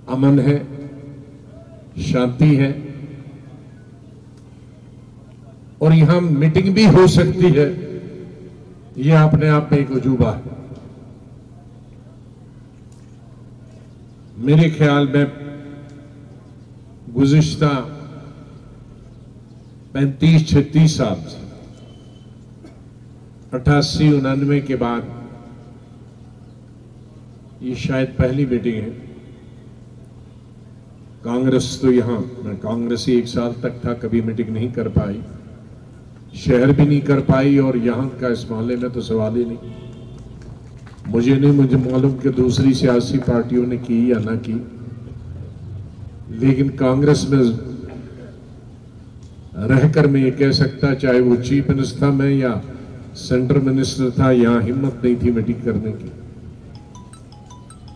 अमन है, शांति है और यहां मीटिंग भी हो सकती है, यह अपने आप में एक अजूबा है। मेरे ख्याल में गुज़िश्ता 35-36 साल से 88-89 के बाद ये शायद पहली मीटिंग है। कांग्रेस तो यहां, मैं कांग्रेसी 1 साल तक था, कभी मीटिंग नहीं कर पाई, शहर भी नहीं कर पाई और यहां का इस मोहल्ले में तो सवाल ही नहीं। मुझे मालूम कि दूसरी सियासी पार्टियों ने की या ना की, लेकिन कांग्रेस में रहकर मैं ये कह सकता, चाहे वो चीफ मिनिस्टर में या सेंट्रल मिनिस्टर था, यहां हिम्मत नहीं थी मीटिंग करने की,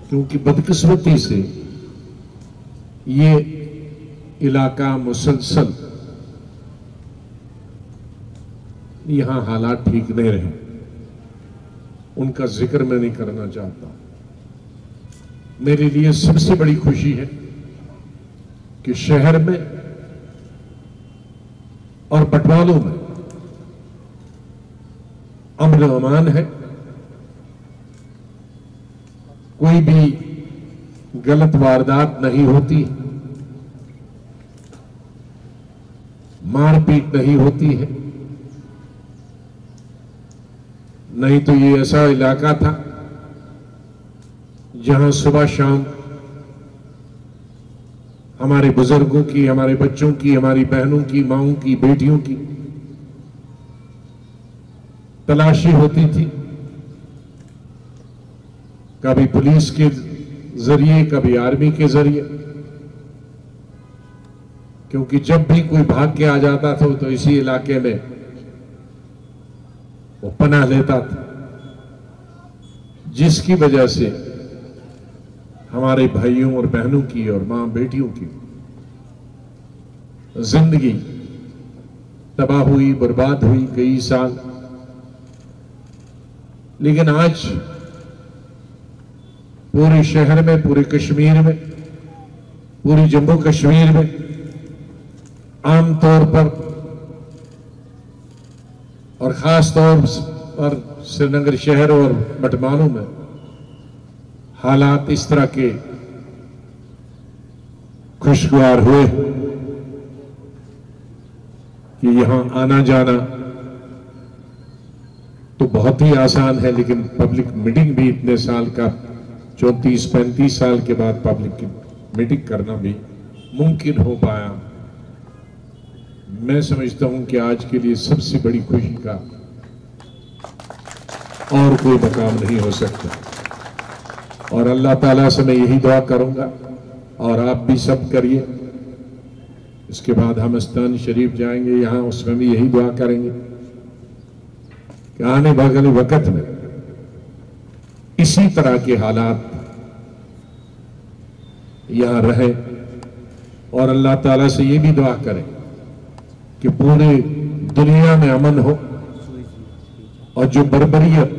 क्योंकि बदकिस्मती से ये इलाका मुसलसल यहां हालात ठीक नहीं रहे। उनका जिक्र मैं नहीं करना चाहता। मेरे लिए सबसे बड़ी खुशी है कि शहर में और बटवालों में अमन अमान है, कोई भी गलत वारदात नहीं होती, मारपीट नहीं होती है। नहीं तो ये ऐसा इलाका था जहां सुबह शाम हमारे बुजुर्गों की, हमारे बच्चों की, हमारी बहनों की, माओं की, बेटियों की तलाशी होती थी, कभी पुलिस के जरिए, कभी आर्मी के जरिए, क्योंकि जब भी कोई भाग के आ जाता था तो इसी इलाके में वो पनाह लेता था, जिसकी वजह से हमारे भाइयों और बहनों की और मां बेटियों की जिंदगी तबाह हुई, बर्बाद हुई कई साल। लेकिन आज पूरे शहर में, पूरे कश्मीर में, पूरी जम्मू कश्मीर में आमतौर पर और खास तौर पर श्रीनगर शहर और बटमालू में हालात इस तरह के खुशगवार हुए कि यहां आना जाना तो बहुत ही आसान है, लेकिन पब्लिक मीटिंग भी इतने साल का, 34-35 साल के बाद पब्लिक की मीटिंग करना भी मुमकिन हो पाया। मैं समझता हूं कि आज के लिए सबसे बड़ी खुशी का और कोई मकाम नहीं हो सकता। और अल्लाह ताला से मैं यही दुआ करूंगा और आप भी सब करिए। इसके बाद हम मस्तान शरीफ जाएंगे, यहां उसमें भी यही दुआ करेंगे कि आने वाले वक्त में इसी तरह के हालात यहां रहे और अल्लाह ताला से ये भी दुआ करें कि पूरे दुनिया में अमन हो और जो बर्बरियत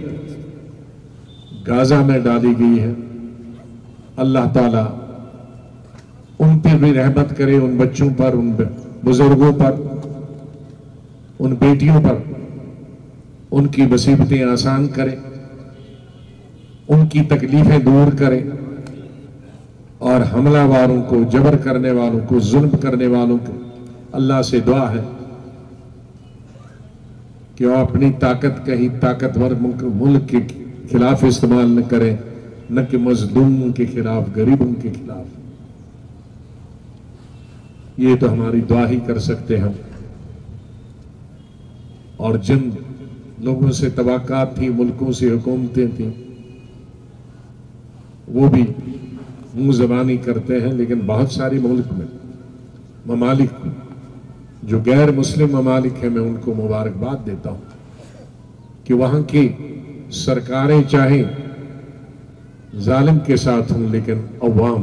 गाजा में डाली गई है, अल्लाह ताला उन पर भी रहमत करे, उन बच्चों पर, उन बुजुर्गों पर, उन बेटियों पर उनकी मुसीबतें आसान करे, उनकी तकलीफें दूर करे और हमलावारों को, जबर करने वालों को, जुल्म करने वालों को अल्लाह से दुआ है कि वो अपनी ताकत कहीं ताकतवर मुल्क के खिलाफ इस्तेमाल न करें, न कि मजलूमों के खिलाफ, गरीबों के खिलाफ। ये तो हमारी दुआ ही कर सकते हम। और जिन लोगों से तवक्कात थी, मुल्कों से हुकूमतें थी, वो भी मुंह ज़बानी करते हैं, लेकिन बहुत सारे मुल्क में, ममालिक जो गैर मुस्लिम ममालिक हैं, मैं उनको मुबारकबाद देता हूं कि वहां की सरकारें चाहे जालिम के साथ हों, लेकिन अवाम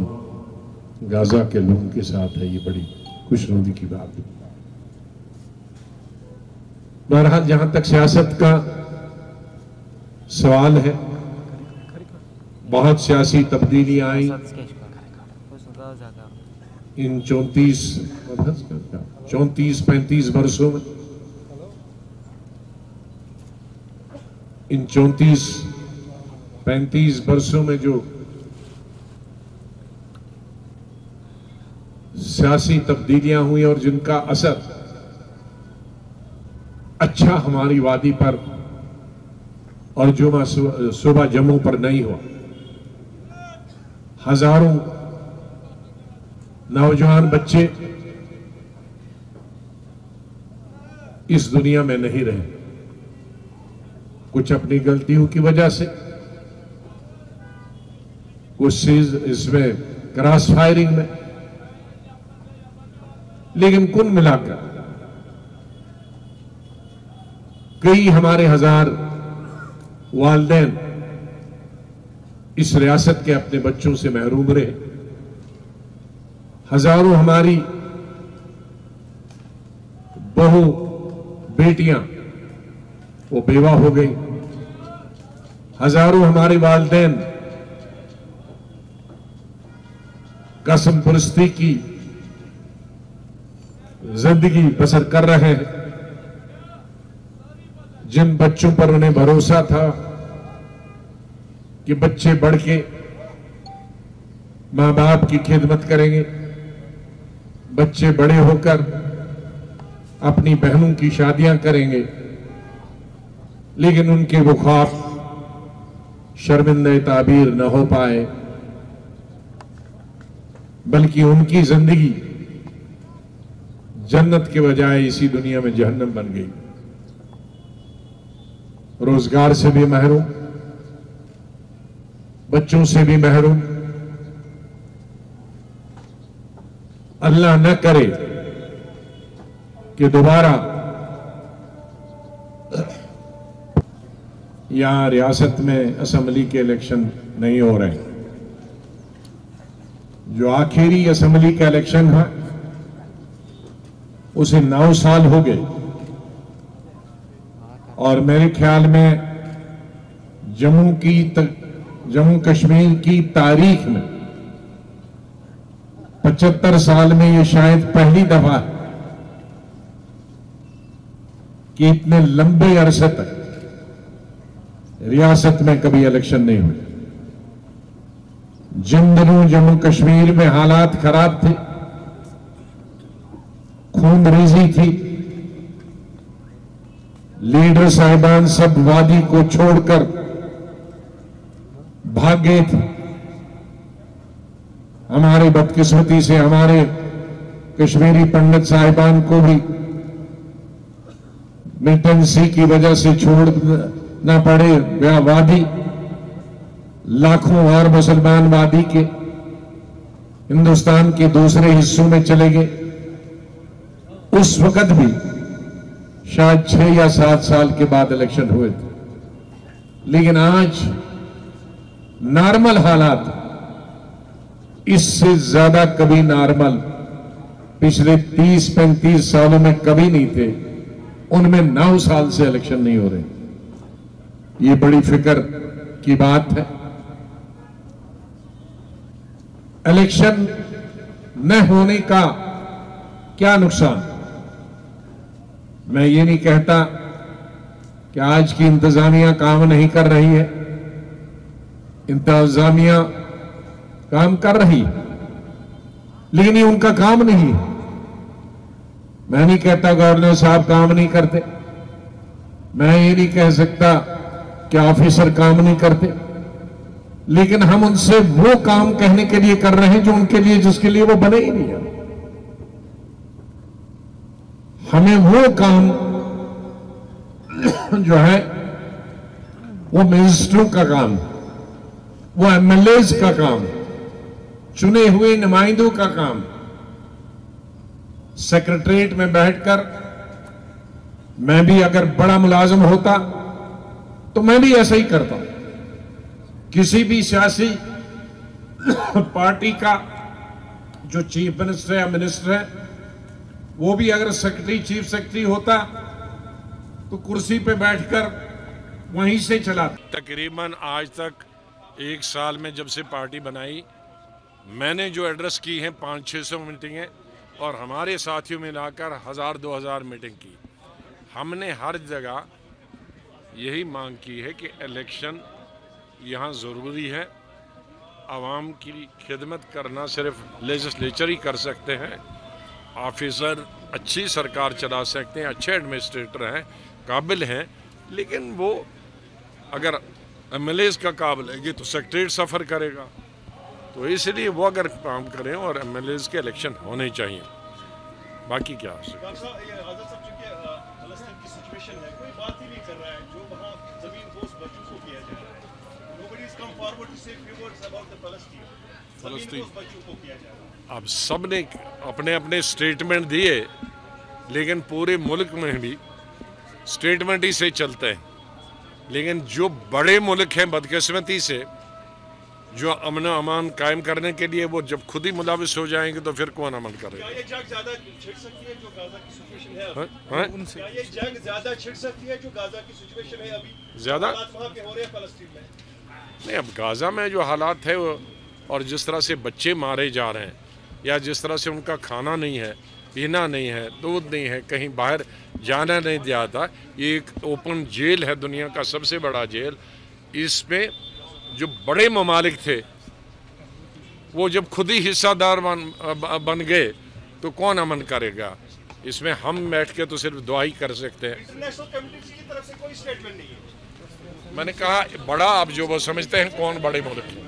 गाजा के लोगों के साथ है। ये बड़ी खुशनुदी की बात है। बहरहाल जहां तक सियासत का सवाल है, बहुत सियासी तब्दीलियां आई, इन 34-35 वर्षों में, इन 34-35 वर्षों में जो सियासी तब्दीलियां हुई और जिनका असर अच्छा हमारी वादी पर और जुमा सुबह जम्मू पर नहीं हुआ। हजारों नौजवान बच्चे इस दुनिया में नहीं रहे, कुछ अपनी गलतियों की वजह से, कुछ इसमें क्रॉस फायरिंग में, लेकिन कुल मिलाकर कई हमारे हजार वालिदैन इस रियासत के अपने बच्चों से महरूम रहे। हजारों हमारी बहू बेटियां वो बेवा हो गई। हजारों हमारे वालिदैन कसम परस्ती की जिंदगी बसर कर रहे हैं। जिन बच्चों पर उन्हें भरोसा था कि बच्चे बढ़ के मां बाप की खिदमत करेंगे, बच्चे बड़े होकर अपनी बहनों की शादियां करेंगे, लेकिन उनके वो ख्वाब शर्मिंदा ताबीर न हो पाए, बल्कि उनकी जिंदगी जन्नत के बजाय इसी दुनिया में जहन्नम बन गई। रोजगार से भी महरूम, बच्चों से भी महरूम। अल्लाह न करे कि दोबारा यहां रियासत में असेंबली के इलेक्शन नहीं हो रहे। जो आखिरी असेंबली का इलेक्शन है उसे 9 साल हो गए, और मेरे ख्याल में जम्मू कश्मीर की तारीख में 75 साल में ये शायद पहली दफा है कि इतने लंबे अरसे तक रियासत में कभी इलेक्शन नहीं हुए। जिन दिनों जम्मू कश्मीर में हालात खराब थे, खूनरेजी थी, लीडर साहिबान सब वादी को छोड़कर भाग गए थे। हमारी बदकिस्मती से हमारे कश्मीरी पंडित साहिबान को भी मिलिटेंसी की वजह से छोड़ना पड़े वादी। लाखों और मुसलमान वादी के हिंदुस्तान के दूसरे हिस्सों में चले गए। उस वक्त भी शायद 6 या 7 साल के बाद इलेक्शन हुए थे, लेकिन आज नॉर्मल हालात इससे ज्यादा कभी नॉर्मल पिछले 30-35 सालों में कभी नहीं थे। उनमें 9 साल से इलेक्शन नहीं हो रहे। ये बड़ी फिक्र की बात है। इलेक्शन न होने का क्या नुकसान? मैं ये नहीं कहता कि आज की इंतजामिया काम नहीं कर रही है। इंतजामिया काम कर रही है, लेकिन ये उनका काम नहीं है। मैं नहीं कहता गवर्नर साहब काम नहीं करते, मैं ये नहीं कह सकता कि ऑफिसर काम नहीं करते, लेकिन हम उनसे वो काम कहने के लिए कर रहे हैं जो उनके लिए, जिसके लिए वो बने ही नहीं है। हमें वो काम जो है वो मिनिस्टरों का काम, वो एमएलएज का काम, चुने हुए नुमाइंदों का काम, सेक्रेटरीट में बैठकर मैं भी अगर बड़ा मुलाजिम होता तो मैं भी ऐसा ही करता। किसी भी सियासी पार्टी का जो चीफ मिनिस्टर या मिनिस्टर है, वो भी अगर सेक्रेटरी, चीफ सेक्रेटरी होता तो कुर्सी पे बैठकर वहीं से चलाता। तकरीबन आज तक 1 साल में जब से पार्टी बनाई मैंने जो एड्रेस की हैं 500-600 मीटिंगें और हमारे साथियों मिलाकर 1000-2000 मीटिंग की। हमने हर जगह यही मांग की है कि इलेक्शन यहाँ ज़रूरी है। आवाम की खिदमत करना सिर्फ लेजिस्लेचर ही कर सकते हैं। ऑफिसर अच्छी सरकार चला सकते हैं, अच्छे एडमिनिस्ट्रेटर हैं, काबिल हैं, लेकिन वो अगर एमएलएज का काबिल है तो सेक्रेटरीट सफ़र करेगा। तो इसलिए वो अगर काम करें और एमएलएज के इलेक्शन होने चाहिए, बाकी क्या है। अब सब ने अपने अपने स्टेटमेंट दिए, लेकिन पूरे मुल्क में भी स्टेटमेंट ही से चलते हैं। लेकिन जो बड़े मुल्क हैं बदकिस्मती से, जो अमन अमान कायम करने के लिए वो जब खुद ही मुलाविस हो जाएंगे तो फिर कौन अमन करेगा। क्या ये जंग ज़्यादा छिड़ सकती है जो गाजा की सिचुएशन है अभी? क्या ये जंग ज़्यादा छिड़ सकती है जो गाजा की सिचुएशन है अभी? ज़्यादा वहाँ के हो रहे हैं फ़लस्तीन में। नहीं, अब गाजा में जो हालात है और जिस तरह से बच्चे मारे जा रहे हैं, या जिस तरह से उनका खाना नहीं है, पीना नहीं है, दूध नहीं है, कहीं बाहर जाना नहीं दिया था। ये एक ओपन जेल है, दुनिया का सबसे बड़ा जेल। इसमें जो बड़े ममालिक थे वो जब खुद ही हिस्सादार बन गए तो कौन अमन करेगा। इसमें हम बैठ के तो सिर्फ दुआ ही कर सकते हैं। इंटरनेशनल कम्युनिटी की तरफ से कोई स्टेटमेंट नहीं है। मैंने कहा बड़ा, आप जो वो समझते हैं कौन बड़े मुल्क हैं।